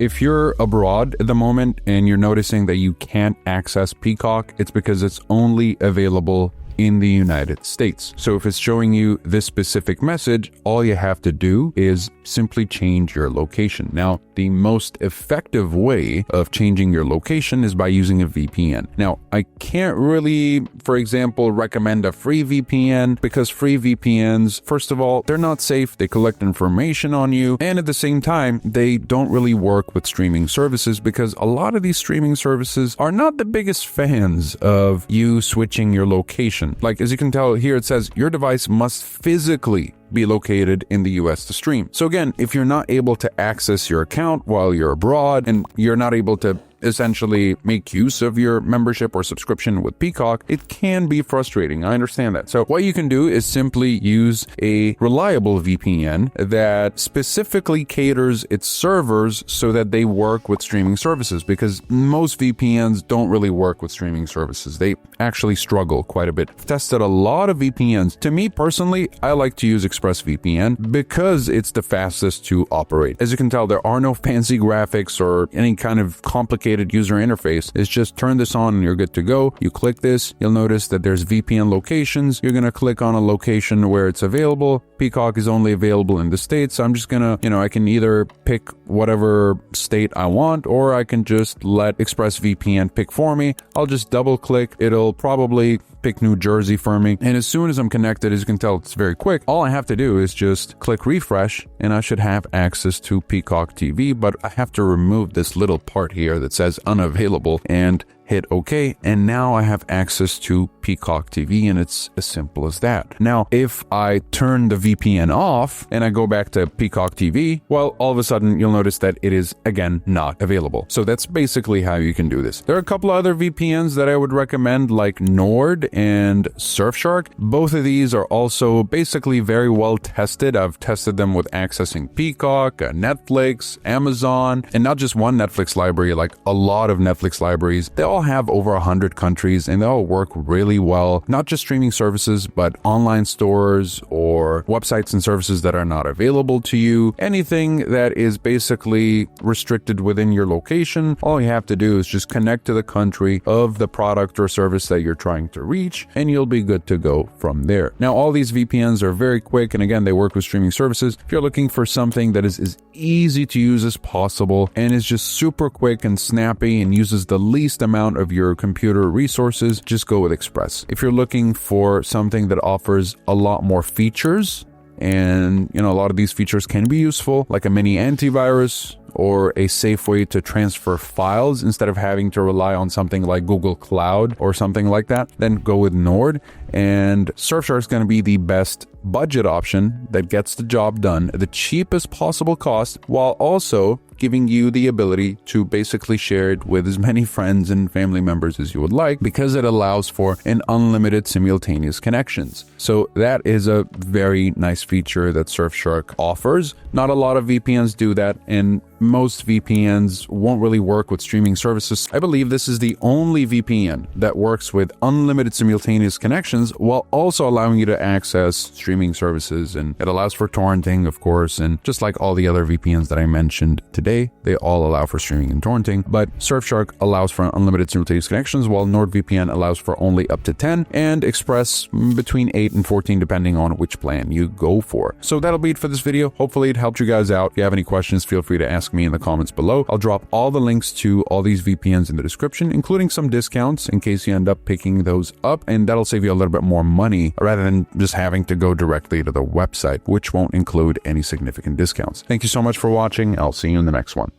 if you're abroad at the moment and you're noticing that you can't access Peacock, it's because it's only available in the United States. So if it's showing you this specific message, all you have to do is simply change your location. Now, the most effective way of changing your location is by using a VPN. Now, I can't really, for example, recommend a free VPN because free VPNs, first of all, they're not safe. They collect information on you. And at the same time, they don't really work with streaming services because a lot of these streaming services are not the biggest fans of you switching your location. Like, as you can tell here, it says your device must physically be located in the US to stream. So again, if you're not able to access your account while you're abroad and you're not able to essentially make use of your membership or subscription with Peacock, it can be frustrating. I understand that. So what you can do is simply use a reliable VPN that specifically caters its servers so that they work with streaming services, because most VPNs don't really work with streaming services. They actually struggle quite a bit. I've tested a lot of VPNs. To me personally, I like to use ExpressVPN because it's the fastest to operate. As you can tell, there are no fancy graphics or any kind of complicated user interface. It's just turn this on and you're good to go. You click this, you'll notice that there's VPN locations. You're going to click on a location where it's available. Peacock is only available in the States. So I'm just going to, I can either pick whatever state I want, or I can just let ExpressVPN pick for me. I'll just double click. It'll probably pick New Jersey for me. And as soon as I'm connected, as you can tell, it's very quick. All I have to do is just click refresh and I should have access to Peacock TV, but I have to remove this little part here that says unavailable and hit OK, and now I have access to Peacock TV, and it's as simple as that. Now, if I turn the VPN off and I go back to Peacock TV, well, all of a sudden you'll notice that it is again not available. So that's basically how you can do this. There are a couple of other VPNs that I would recommend, like Nord and Surfshark. Both of these are also basically very well tested. I've tested them with accessing Peacock, Netflix, Amazon, and not just one Netflix library, like a lot of Netflix libraries. They all have over 100 countries and they all work really well. Not just streaming services, but online stores or websites and services that are not available to you. Anything that is basically restricted within your location, all you have to do is just connect to the country of the product or service that you're trying to reach, and you'll be good to go from there. Now, all these VPNs are very quick, and again, they work with streaming services. If you're looking for something that is as easy to use as possible and is just super quick and snappy and uses the least amount of your computer resources, just go with Express. If you're looking for something that offers a lot more features, and a lot of these features can be useful, like a mini antivirus or a safe way to transfer files instead of having to rely on something like Google Cloud or something like that, then go with Nord. And Surfshark is going to be the best budget option that gets the job done at the cheapest possible cost, while also giving you the ability to basically share it with as many friends and family members as you would like, because it allows for an unlimited simultaneous connections. So that is a very nice feature that Surfshark offers. Not a lot of VPNs do that, and most VPNs won't really work with streaming services. I believe this is the only VPN that works with unlimited simultaneous connections while also allowing you to access streaming services, and it allows for torrenting, of course, and just like all the other VPNs that I mentioned today, they all allow for streaming and torrenting, but Surfshark allows for unlimited simultaneous connections, while NordVPN allows for only up to 10, and Express between 8 and 14, depending on which plan you go for. So that'll be it for this video. Hopefully it helped you guys out. If you have any questions, feel free to ask me in the comments below. I'll drop all the links to all these VPNs in the description, including some discounts in case you end up picking those up, and that'll save you a little bit more money rather than just having to go directly to the website, which won't include any significant discounts. Thank you so much for watching. I'll see you in the next one.